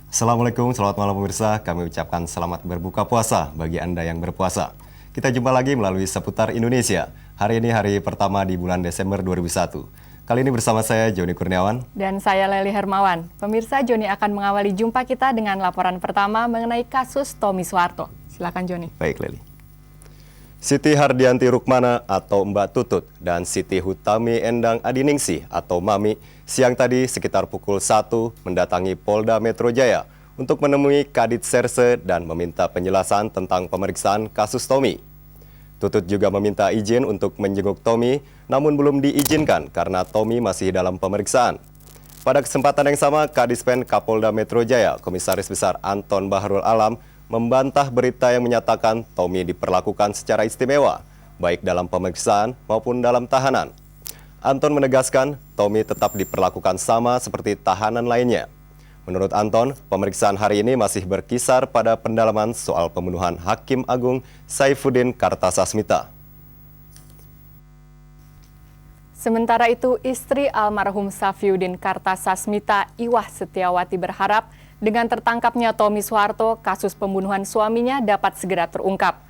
Assalamualaikum, selamat malam pemirsa. Kami ucapkan selamat berbuka puasa bagi Anda yang berpuasa. Kita jumpa lagi melalui Seputar Indonesia. Hari ini hari pertama di bulan Desember 2001. Kali ini bersama saya Joni Kurniawan. Dan saya Leli Hermawan. Pemirsa, Joni akan mengawali jumpa kita dengan laporan pertama mengenai kasus Tommy Soeharto. Silakan Joni. Baik Leli. Siti Hardianti Rukmana atau Mbak Tutut dan Siti Hutami Endang Adiningsih atau Mami siang tadi sekitar pukul 1 mendatangi Polda Metro Jaya untuk menemui Kadit Serse dan meminta penjelasan tentang pemeriksaan kasus Tommy. Tutut juga meminta izin untuk menjenguk Tommy, namun belum diizinkan karena Tommy masih dalam pemeriksaan. Pada kesempatan yang sama, Kadispen Kapolda Metro Jaya, Komisaris Besar Anton Bahrul Alam, membantah berita yang menyatakan Tommy diperlakukan secara istimewa, baik dalam pemeriksaan maupun dalam tahanan. Anton menegaskan Tommy tetap diperlakukan sama seperti tahanan lainnya. Menurut Anton, pemeriksaan hari ini masih berkisar pada pendalaman soal pembunuhan Hakim Agung Saifuddin Kartasasmita. Sementara itu, istri almarhum Safiuddin Kartasasmita, Iwah Setiawati berharap dengan tertangkapnya Tommy Soeharto, kasus pembunuhan suaminya dapat segera terungkap.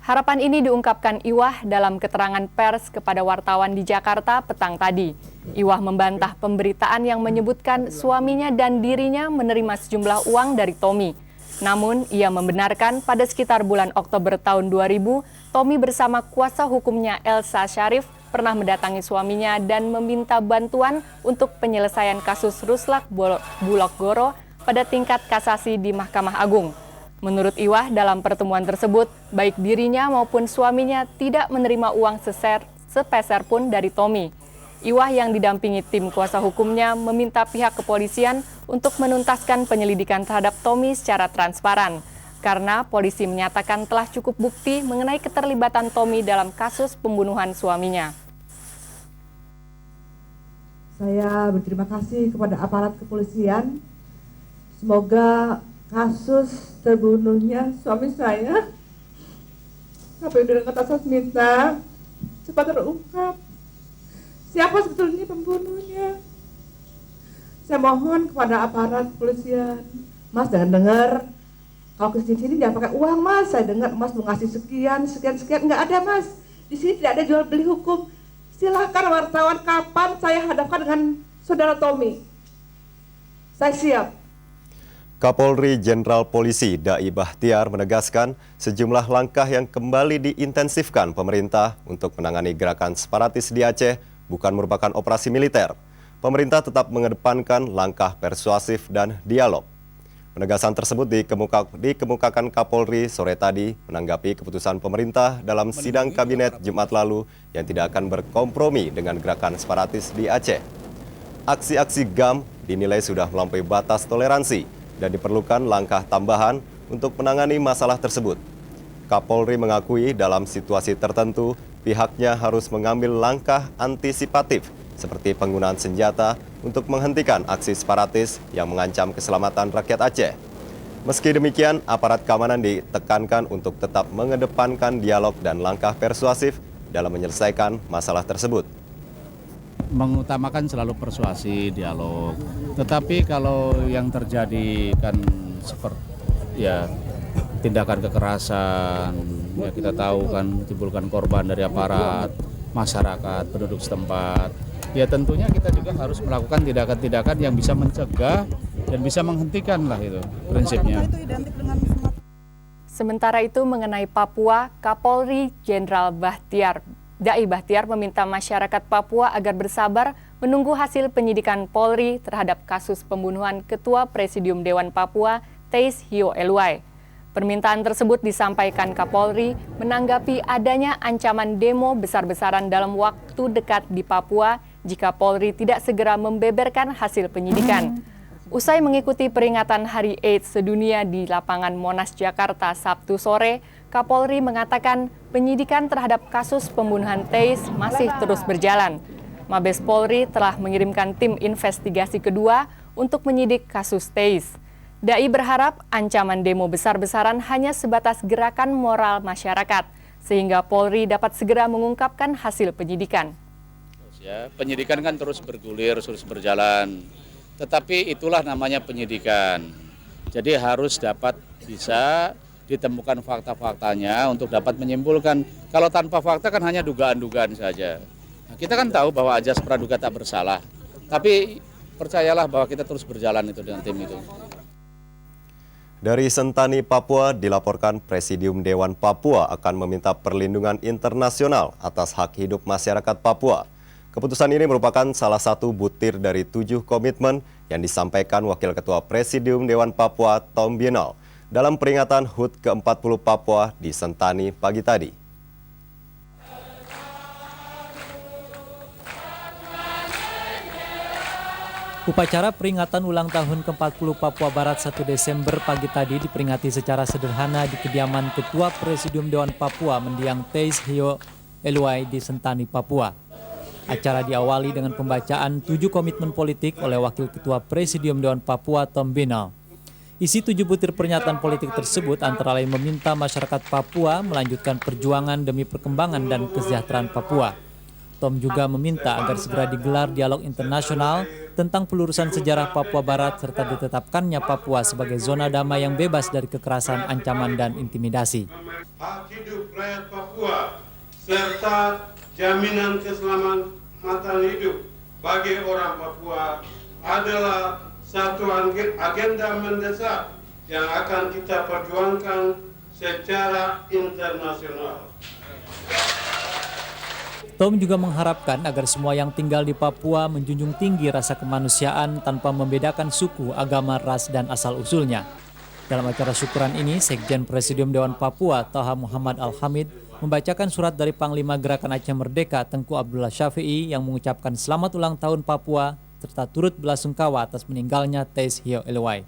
Harapan ini diungkapkan Iwah dalam keterangan pers kepada wartawan di Jakarta petang tadi. Iwah membantah pemberitaan yang menyebutkan suaminya dan dirinya menerima sejumlah uang dari Tommy. Namun, ia membenarkan pada sekitar bulan Oktober tahun 2000, Tommy bersama kuasa hukumnya Elsa Syarif pernah mendatangi suaminya dan meminta bantuan untuk penyelesaian kasus Ruslak Bulog-Goro pada tingkat kasasi di Mahkamah Agung. Menurut Iwah, dalam pertemuan tersebut, baik dirinya maupun suaminya tidak menerima uang sepeser pun dari Tommy. Iwah yang didampingi tim kuasa hukumnya meminta pihak kepolisian untuk menuntaskan penyelidikan terhadap Tommy secara transparan, karena polisi menyatakan telah cukup bukti mengenai keterlibatan Tommy dalam kasus pembunuhan suaminya. Saya berterima kasih kepada aparat kepolisian. Semoga kasus terbunuhnya suami saya Safiuddin Kartasasmita cepat terungkap. Siapa sebetulnya pembunuhnya? Saya mohon kepada aparat kepolisian, Mas jangan dengar kalau ke sini jangan pakai uang, Mas. Saya dengar Mas mau ngasih sekian, nggak ada, Mas. Di sini tidak ada jual beli hukum. Silahkan wartawan kapan saya hadapkan dengan saudara Tommy. Saya siap. Kapolri Jenderal Polisi Dai Bahtiar menegaskan sejumlah langkah yang kembali diintensifkan pemerintah untuk menangani gerakan separatis di Aceh bukan merupakan operasi militer. Pemerintah tetap mengedepankan langkah persuasif dan dialog. Penegasan tersebut dikemukakan Kapolri sore tadi menanggapi keputusan pemerintah dalam sidang kabinet Jumat lalu yang tidak akan berkompromi dengan gerakan separatis di Aceh. Aksi-aksi GAM dinilai sudah melampaui batas toleransi dan diperlukan langkah tambahan untuk menangani masalah tersebut. Kapolri mengakui dalam situasi tertentu pihaknya harus mengambil langkah antisipatif seperti penggunaan senjata untuk menghentikan aksi separatis yang mengancam keselamatan rakyat Aceh. Meski demikian, aparat keamanan ditekankan untuk tetap mengedepankan dialog dan langkah persuasif dalam menyelesaikan masalah tersebut. Mengutamakan selalu persuasi, dialog. Tetapi kalau yang terjadi kan seperti ya tindakan kekerasan, ya kita tahu kan timbulkan korban dari aparat, masyarakat, penduduk setempat. Ya tentunya kita juga harus melakukan tindakan-tindakan yang bisa mencegah dan bisa menghentikan lah itu prinsipnya. Sementara itu mengenai Papua, Kapolri Jenderal Dai Bahtiar meminta masyarakat Papua agar bersabar menunggu hasil penyidikan Polri terhadap kasus pembunuhan Ketua Presidium Dewan Papua, Teis Hio Eluai. Permintaan tersebut disampaikan Kapolri menanggapi adanya ancaman demo besar-besaran dalam waktu dekat di Papua jika Polri tidak segera membeberkan hasil penyidikan. Usai mengikuti peringatan Hari AIDS Sedunia di lapangan Monas, Jakarta, Sabtu sore, Kapolri mengatakan penyidikan terhadap kasus pembunuhan Teis masih terus berjalan. Mabes Polri telah mengirimkan tim investigasi kedua untuk menyidik kasus Teis. Dai berharap ancaman demo besar-besaran hanya sebatas gerakan moral masyarakat, sehingga Polri dapat segera mengungkapkan hasil penyidikan. Ya, penyidikan kan terus bergulir, terus berjalan. Tetapi itulah namanya penyidikan. Jadi harus dapat bisa ditemukan fakta-faktanya untuk dapat menyimpulkan. Kalau tanpa fakta kan hanya dugaan-dugaan saja. Nah, kita kan tahu bahwa Ajas Praduga tak bersalah, tapi percayalah bahwa kita terus berjalan itu dengan tim itu. Dari Sentani, Papua, dilaporkan Presidium Dewan Papua akan meminta perlindungan internasional atas hak hidup masyarakat Papua. Keputusan ini merupakan salah satu butir dari 7 komitmen yang disampaikan Wakil Ketua Presidium Dewan Papua, Tom Bienal, dalam peringatan HUT ke-40 Papua di Sentani pagi tadi. Upacara peringatan ulang tahun ke-40 Papua Barat 1 Desember pagi tadi diperingati secara sederhana di kediaman Ketua Presidium Dewan Papua Mendiang Teis Hio Eluai di Sentani, Papua. Acara diawali dengan pembacaan 7 komitmen politik oleh Wakil Ketua Presidium Dewan Papua Tom Bienal. Isi 7 butir pernyataan politik tersebut antara lain meminta masyarakat Papua melanjutkan perjuangan demi perkembangan dan kesejahteraan Papua. Tom juga meminta agar segera digelar dialog internasional tentang pelurusan sejarah Papua Barat serta ditetapkannya Papua sebagai zona damai yang bebas dari kekerasan, ancaman, dan intimidasi. Hak hidup rakyat Papua serta jaminan keselamatan hidup bagi orang Papua adalah satu agenda mendesak yang akan kita perjuangkan secara internasional. Tom juga mengharapkan agar semua yang tinggal di Papua menjunjung tinggi rasa kemanusiaan tanpa membedakan suku, agama, ras, dan asal-usulnya. Dalam acara syukuran ini, Sekjen Presidium Dewan Papua, Taha Muhammad Al-Hamid, membacakan surat dari Panglima Gerakan Aceh Merdeka, Tengku Abdullah Syafi'i, yang mengucapkan selamat ulang tahun Papua, serta turut belasungkawa atas meninggalnya Teis Hio Eluai.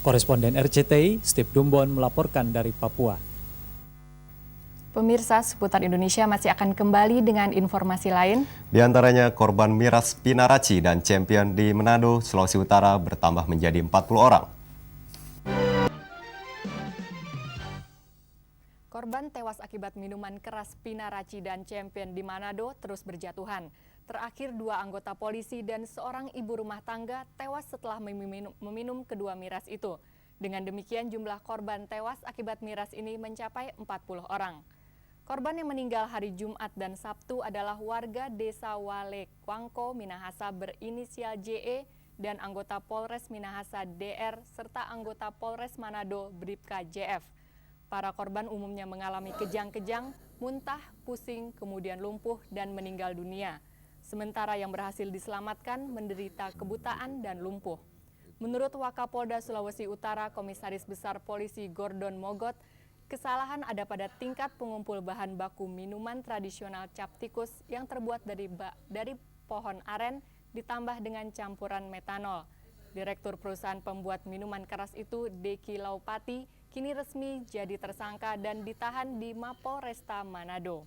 Koresponden RCTI, Steve Dumbon melaporkan dari Papua. Pemirsa, seputar Indonesia masih akan kembali dengan informasi lain. Di antaranya korban miras Pinaraci dan champion di Manado, Sulawesi Utara bertambah menjadi 40 orang. Korban tewas akibat minuman keras Pinaraci dan champion di Manado terus berjatuhan. Terakhir 2 anggota polisi dan seorang ibu rumah tangga tewas setelah meminum kedua miras itu. Dengan demikian jumlah korban tewas akibat miras ini mencapai 40 orang. Korban yang meninggal hari Jumat dan Sabtu adalah warga desa Walekwangko, Minahasa berinisial JE dan anggota Polres Minahasa DR serta anggota Polres Manado Bribka JF. Para korban umumnya mengalami kejang-kejang, muntah, pusing, kemudian lumpuh dan meninggal dunia. Sementara yang berhasil diselamatkan menderita kebutaan dan lumpuh. Menurut Wakapolda Sulawesi Utara, Komisaris Besar Polisi Gordon Mogot, kesalahan ada pada tingkat pengumpul bahan baku minuman tradisional cap tikus yang terbuat dari pohon aren ditambah dengan campuran metanol. Direktur perusahaan pembuat minuman keras itu, Deki Laupati, kini resmi jadi tersangka dan ditahan di Mapolresta Manado.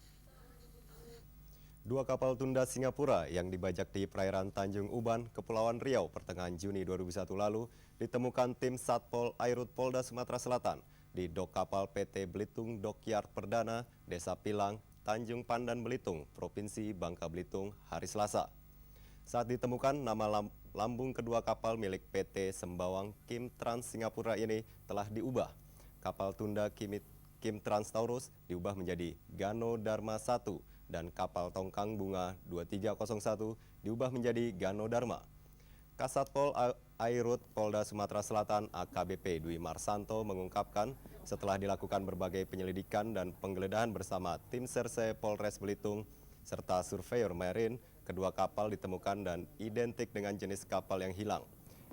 2 kapal tunda Singapura yang dibajak di perairan Tanjung Uban, Kepulauan Riau pertengahan Juni 2001 lalu ditemukan tim Satpol Airut Polda Sumatera Selatan di dok kapal PT Belitung Dockyard Perdana, Desa Pilang, Tanjung Pandan Belitung, Provinsi Bangka Belitung, hari Selasa. Saat ditemukan, nama lambung kedua kapal milik PT Sembawang Kim Trans Singapura ini telah diubah. Kapal tunda Kim Trans Taurus diubah menjadi Gano Dharma 1 dan kapal tongkang bunga 2301 diubah menjadi Gano Dharma. Kasatpol Airut Polda Sumatera Selatan AKBP Dwi Marsanto mengungkapkan setelah dilakukan berbagai penyelidikan dan penggeledahan bersama tim Serse Polres Belitung serta surveyor marine, kedua kapal ditemukan dan identik dengan jenis kapal yang hilang.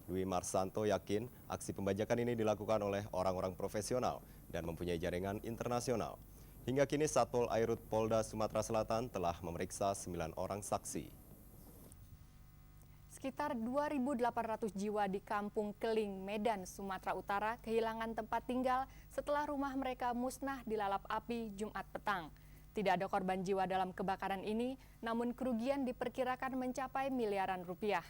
Dwi Marsanto yakin aksi pembajakan ini dilakukan oleh orang-orang profesional dan mempunyai jaringan internasional. Hingga kini Satpol Airut Polda Sumatera Selatan telah memeriksa 9 orang saksi. Sekitar 2.800 jiwa di Kampung Keling, Medan, Sumatera Utara kehilangan tempat tinggal setelah rumah mereka musnah dilalap api Jumat petang. Tidak ada korban jiwa dalam kebakaran ini, namun kerugian diperkirakan mencapai miliaran rupiah.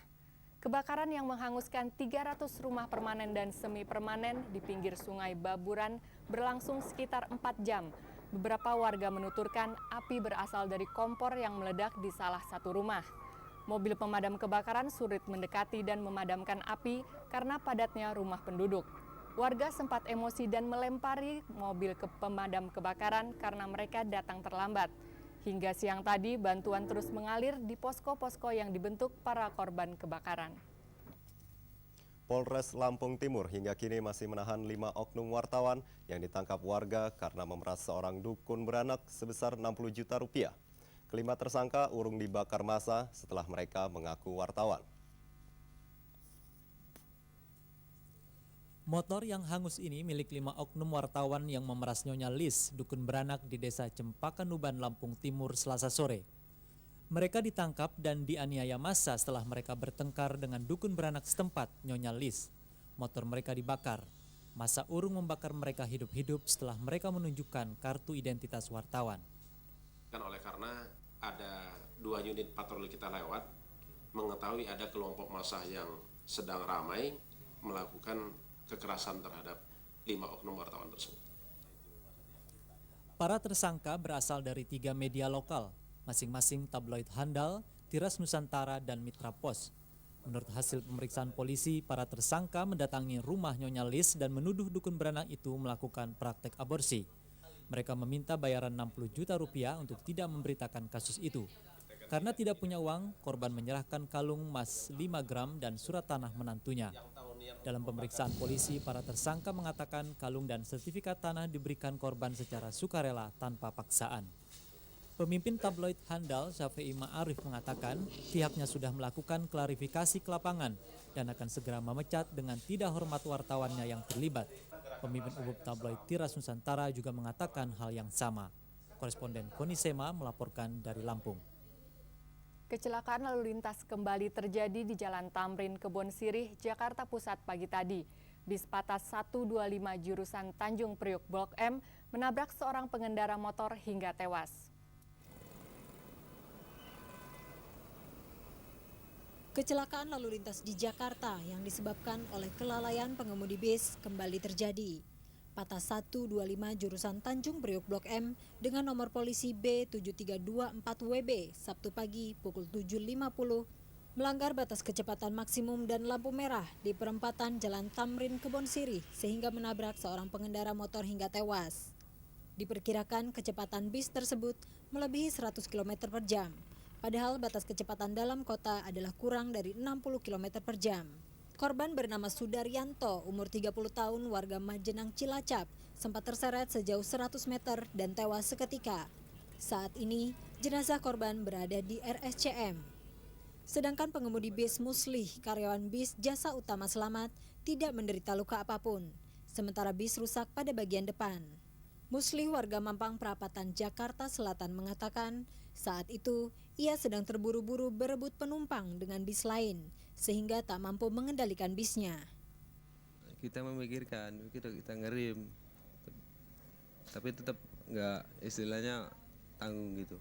Kebakaran yang menghanguskan 300 rumah permanen dan semi permanen di pinggir Sungai Baburan berlangsung sekitar 4 jam. Beberapa warga menuturkan api berasal dari kompor yang meledak di salah satu rumah. Mobil pemadam kebakaran sulit mendekati dan memadamkan api karena padatnya rumah penduduk. Warga sempat emosi dan melempari mobil ke pemadam kebakaran karena mereka datang terlambat. Hingga siang tadi, bantuan terus mengalir di posko-posko yang dibentuk para korban kebakaran. Polres Lampung Timur hingga kini masih menahan 5 oknum wartawan yang ditangkap warga karena memeras seorang dukun beranak sebesar 60 juta rupiah. Kelima tersangka urung dibakar massa setelah mereka mengaku wartawan. Motor yang hangus ini milik 5 oknum wartawan yang memeras Nyonya Lis, dukun beranak di Desa Cempaka Nuban, Lampung Timur, Selasa sore. Mereka ditangkap dan dianiaya massa setelah mereka bertengkar dengan dukun beranak setempat, Nyonya Lis. Motor mereka dibakar. Massa urung membakar mereka hidup-hidup setelah mereka menunjukkan kartu identitas wartawan. Oleh karena ada 2 unit patroli kita lewat, mengetahui ada kelompok massa yang sedang ramai melakukan kekerasan terhadap 5 oknum wartawan tersebut. Para tersangka berasal dari 3 media lokal, masing-masing tabloid handal, Tiras Nusantara, dan Mitra Pos. Menurut hasil pemeriksaan polisi, para tersangka mendatangi rumah Nyonya Lis dan menuduh dukun beranak itu melakukan praktek aborsi. Mereka meminta bayaran 60 juta rupiah untuk tidak memberitakan kasus itu. Karena tidak punya uang, korban menyerahkan kalung emas 5 gram dan surat tanah menantunya. Dalam pemeriksaan polisi, para tersangka mengatakan kalung dan sertifikat tanah diberikan korban secara sukarela tanpa paksaan. Pemimpin tabloid handal Syafi'i Ma'arif mengatakan pihaknya sudah melakukan klarifikasi ke lapangan dan akan segera memecat dengan tidak hormat wartawannya yang terlibat. Pemimpin umum tabloid Tiras Nusantara juga mengatakan hal yang sama. Koresponden Koni Sema melaporkan dari Lampung. Kecelakaan lalu lintas kembali terjadi di Jalan Tamrin Kebon Sirih, Jakarta Pusat pagi tadi. Bis Patas 125 jurusan Tanjung Priok Blok M menabrak seorang pengendara motor hingga tewas. Kecelakaan lalu lintas di Jakarta yang disebabkan oleh kelalaian pengemudi bis kembali terjadi. Patas 125 jurusan Tanjung Priok Blok M dengan nomor polisi B7324WB Sabtu pagi pukul 7.50 melanggar batas kecepatan maksimum dan lampu merah di perempatan Jalan Tamrin Kebon Sirih sehingga menabrak seorang pengendara motor hingga tewas. Diperkirakan kecepatan bis tersebut melebihi 100 km per jam. Padahal batas kecepatan dalam kota adalah kurang dari 60 km per jam. Korban bernama Sudaryanto, umur 30 tahun, warga Majenang Cilacap, sempat terseret sejauh 100 meter dan tewas seketika. Saat ini, jenazah korban berada di RSCM. Sedangkan pengemudi bis Muslih, karyawan bis Jasa Utama Selamat, tidak menderita luka apapun. Sementara bis rusak pada bagian depan. Muslih warga Mampang Perapatan Jakarta Selatan mengatakan saat itu ia sedang terburu-buru berebut penumpang dengan bis lain sehingga tak mampu mengendalikan bisnya. Kita memikirkan, kita ngerem, tapi tetap nggak istilahnya tanggung gitu.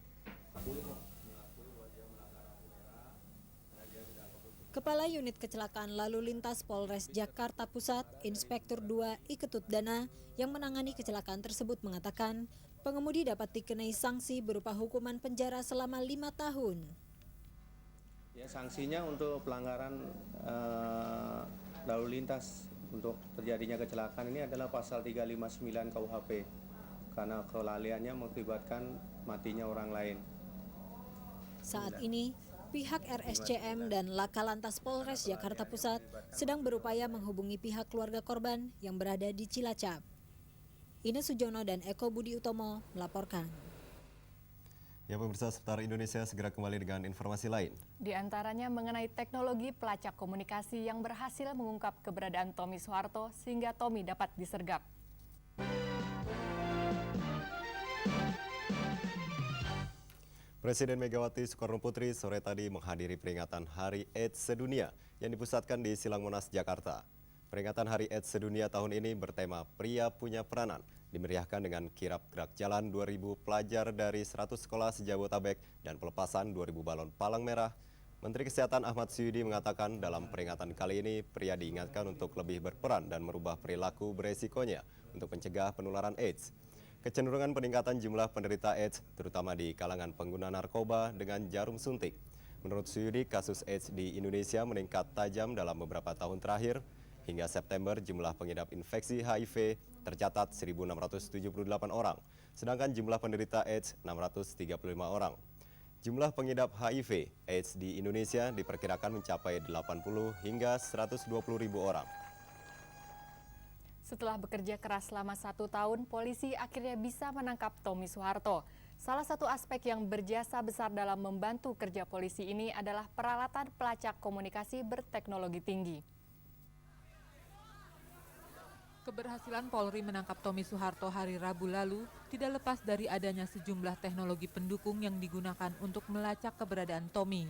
Kepala Unit Kecelakaan Lalu Lintas Polres Jakarta Pusat, Inspektur 2 Iketut Dana yang menangani kecelakaan tersebut mengatakan pengemudi dapat dikenai sanksi berupa hukuman penjara selama 5 tahun. Ya, sanksinya untuk pelanggaran lalu lintas untuk terjadinya kecelakaan ini adalah pasal 359 KUHP karena kelalaiannya mengakibatkan matinya orang lain. Saat ini, pihak RSCM dan Laka Lantas Polres Jakarta Pusat sedang berupaya menghubungi pihak keluarga korban yang berada di Cilacap. Ines Sujono dan Eko Budi Utomo melaporkan. Ya, pemirsa, Seputar Indonesia segera kembali dengan informasi lain. Di antaranya mengenai teknologi pelacak komunikasi yang berhasil mengungkap keberadaan Tommy Soeharto sehingga Tommy dapat disergap. Presiden Megawati Soekarnoputri sore tadi menghadiri peringatan Hari AIDS Sedunia yang dipusatkan di Silang Monas, Jakarta. Peringatan Hari AIDS Sedunia tahun ini bertema Pria Punya Peranan, dimeriahkan dengan kirap gerak jalan 2.000 pelajar dari 100 sekolah se-Jabotabek dan pelepasan 2.000 balon palang merah. Menteri Kesehatan Ahmad Syudi mengatakan dalam peringatan kali ini pria diingatkan untuk lebih berperan dan merubah perilaku beresikonya untuk mencegah penularan AIDS. Kecenderungan peningkatan jumlah penderita AIDS, terutama di kalangan pengguna narkoba dengan jarum suntik. Menurut Syudi, kasus AIDS di Indonesia meningkat tajam dalam beberapa tahun terakhir. Hingga September, jumlah pengidap infeksi HIV tercatat 1.678 orang, sedangkan jumlah penderita AIDS 635 orang. Jumlah pengidap HIV AIDS di Indonesia diperkirakan mencapai 80 hingga 120 ribu orang. Setelah bekerja keras selama 1 tahun, polisi akhirnya bisa menangkap Tommy Soeharto. Salah satu aspek yang berjasa besar dalam membantu kerja polisi ini adalah peralatan pelacak komunikasi berteknologi tinggi. Keberhasilan Polri menangkap Tommy Soeharto hari Rabu lalu tidak lepas dari adanya sejumlah teknologi pendukung yang digunakan untuk melacak keberadaan Tommy.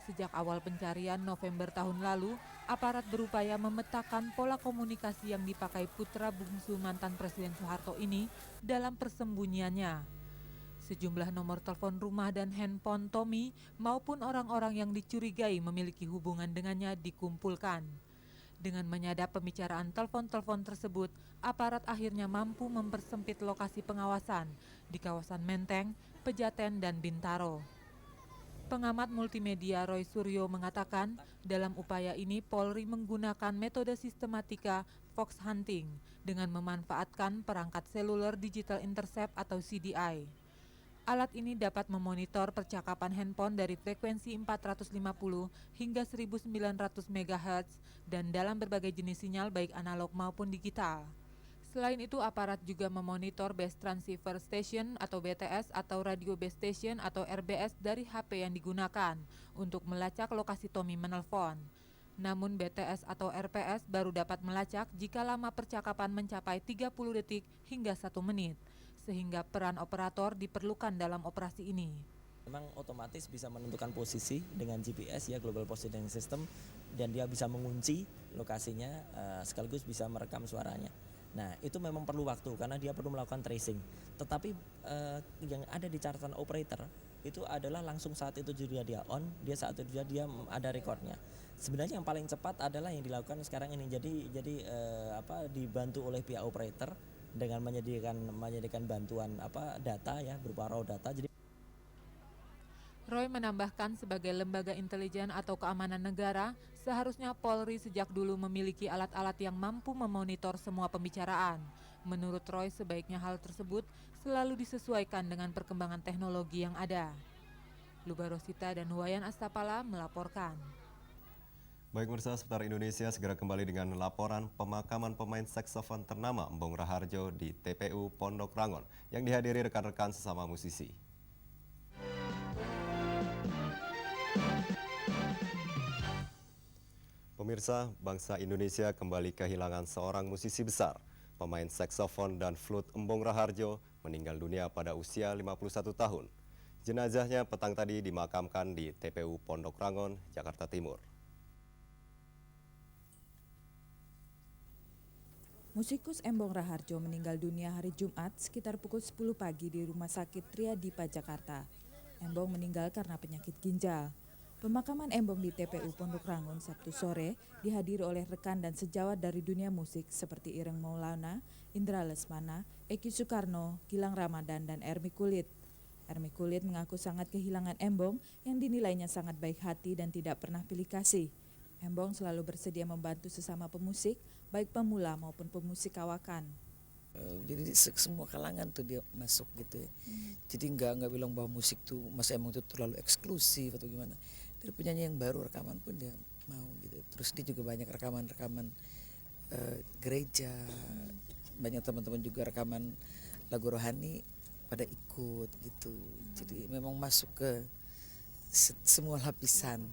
Sejak awal pencarian November tahun lalu, aparat berupaya memetakan pola komunikasi yang dipakai putra bungsu mantan Presiden Soeharto ini dalam persembunyiannya. Sejumlah nomor telepon rumah dan handphone Tommy maupun orang-orang yang dicurigai memiliki hubungan dengannya dikumpulkan. Dengan menyadap pembicaraan telepon-telepon tersebut, aparat akhirnya mampu mempersempit lokasi pengawasan di kawasan Menteng, Pejaten, dan Bintaro. Pengamat multimedia Roy Suryo mengatakan, dalam upaya ini Polri menggunakan metode sistematika fox hunting dengan memanfaatkan perangkat seluler digital intercept atau CDI. Alat ini dapat memonitor percakapan handphone dari frekuensi 450 hingga 1900 MHz dan dalam berbagai jenis sinyal baik analog maupun digital. Selain itu, aparat juga memonitor Base Transceiver Station atau BTS atau Radio Base Station atau RBS dari HP yang digunakan untuk melacak lokasi Tommy menelpon. Namun BTS atau RPS baru dapat melacak jika lama percakapan mencapai 30 detik hingga 1 menit, sehingga peran operator diperlukan dalam operasi ini. Memang otomatis bisa menentukan posisi dengan GPS ya, Global Positioning System, dan dia bisa mengunci lokasinya sekaligus bisa merekam suaranya. Nah, itu memang perlu waktu karena dia perlu melakukan tracing. Tetapi yang ada di catatan operator itu adalah langsung saat itu juga dia on, saat itu juga dia ada recordnya. Sebenarnya yang paling cepat adalah yang dilakukan sekarang ini. Jadi dibantu oleh pihak operator dengan menyediakan bantuan data ya, berupa raw data. Jadi Roy menambahkan, sebagai lembaga intelijen atau keamanan negara, seharusnya Polri sejak dulu memiliki alat-alat yang mampu memonitor semua pembicaraan. Menurut Roy, sebaiknya hal tersebut selalu disesuaikan dengan perkembangan teknologi yang ada. Luba Rosita dan Wayan Astapala melaporkan. Baik pemirsa, Seputar Indonesia segera kembali dengan laporan pemakaman pemain saksofon ternama Embong Raharjo di TPU Pondok Rangon yang dihadiri rekan-rekan sesama musisi. Pemirsa, bangsa Indonesia kembali kehilangan seorang musisi besar. Pemain saksofon dan flute Embong Raharjo meninggal dunia pada usia 51 tahun. Jenazahnya petang tadi dimakamkan di TPU Pondok Rangon, Jakarta Timur. Musikus Embong Raharjo meninggal dunia hari Jumat sekitar pukul 10 pagi di Rumah Sakit Triadipa, Jakarta. Embong meninggal karena penyakit ginjal. Pemakaman Embong di TPU Pondok Rangon Sabtu sore dihadiri oleh rekan dan sejawat dari dunia musik seperti Ireng Maulana, Indra Lesmana, Eki Soekarno, Gilang Ramadan, dan Ermi Kulit. Ermi Kulit mengaku sangat kehilangan Embong yang dinilainya sangat baik hati dan tidak pernah pilih kasih. Embong selalu bersedia membantu sesama pemusik, baik pemula maupun pemusik kawakan. Jadi semua kalangan tuh dia masuk gitu ya. Jadi nggak bilang bahwa musik tuh Mas Embong tuh terlalu eksklusif atau gimana. Dari penyanyi yang baru rekaman pun dia mau gitu. Terus dia juga banyak rekaman gereja, banyak teman-teman juga rekaman lagu rohani pada ikut gitu. Jadi memang masuk ke semua lapisan.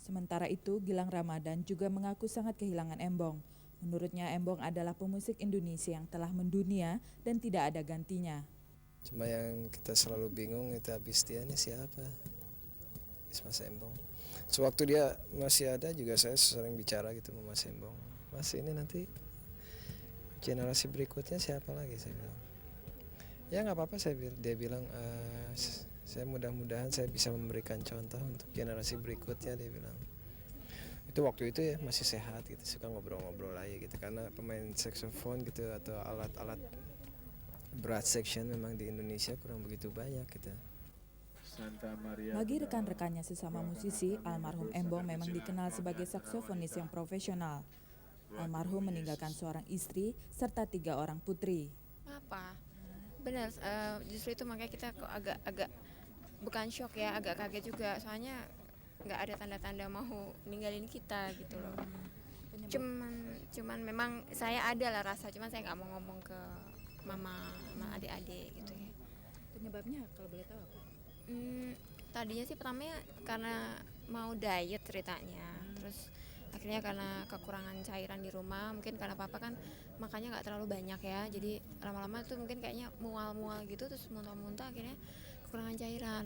Sementara itu, Gilang Ramadan juga mengaku sangat kehilangan Embong. Menurutnya, Embong adalah pemusik Indonesia yang telah mendunia dan tidak ada gantinya. Cuma yang kita selalu bingung itu habis dia ini siapa? Mas Embong. Sewaktu dia masih ada juga saya sering bicara gitu sama Mas Embong. Mas ini nanti generasi berikutnya siapa lagi, saya bilang. Ya nggak apa-apa, dia bilang saya mudah-mudahan saya bisa memberikan contoh untuk generasi berikutnya, dia bilang. Itu waktu itu ya masih sehat gitu, suka ngobrol-ngobrol aja gitu, karena pemain saksofon gitu atau alat-alat brass section memang di Indonesia kurang begitu banyak gitu. Bagi rekan-rekannya sesama musisi, almarhum Embong memang dikenal sebagai saksofonis yang profesional. Almarhum meninggalkan seorang istri serta 3 orang putri. Apa? Benar, justru itu makanya kita kok agak bukan shock ya, agak kaget juga. Soalnya nggak ada tanda-tanda mau ninggalin kita gitu loh. Cuman memang saya ada lah rasa, cuman saya nggak mau ngomong ke mama sama adik-adik gitu ya. Penyebabnya kalau boleh tahu apa? Tadinya sih pertamanya karena mau diet ceritanya, terus akhirnya karena kekurangan cairan di rumah, mungkin karena papa kan makannya nggak terlalu banyak ya, jadi lama-lama tuh mungkin kayaknya mual-mual gitu, terus muntah-muntah akhirnya kekurangan cairan.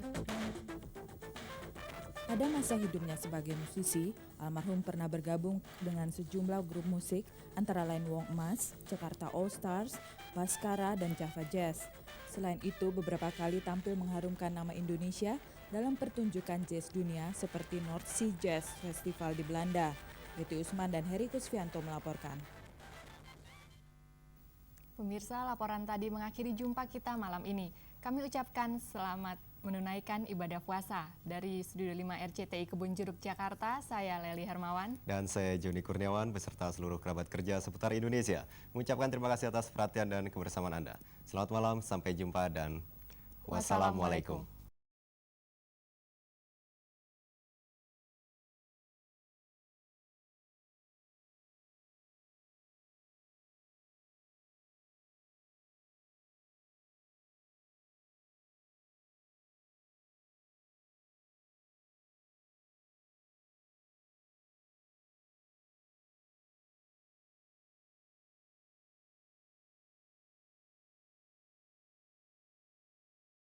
Pada masa hidupnya sebagai musisi, almarhum pernah bergabung dengan sejumlah grup musik antara lain Wong Emas, Jakarta All Stars, Baskara, dan Java Jazz. Selain itu, beberapa kali tampil mengharumkan nama Indonesia dalam pertunjukan jazz dunia seperti North Sea Jazz Festival di Belanda. Yeti Usman dan Heri Kusvianto melaporkan. Pemirsa, laporan tadi mengakhiri jumpa kita malam ini. Kami ucapkan selamat menunaikan ibadah puasa. Dari Studio 5 RCTI Kebun Jeruk Jakarta, saya Leli Hermawan. Dan saya Joni Kurniawan beserta seluruh kerabat kerja seputar Indonesia. Mengucapkan terima kasih atas perhatian dan kebersamaan Anda. Selamat malam, sampai jumpa dan wassalamualaikum.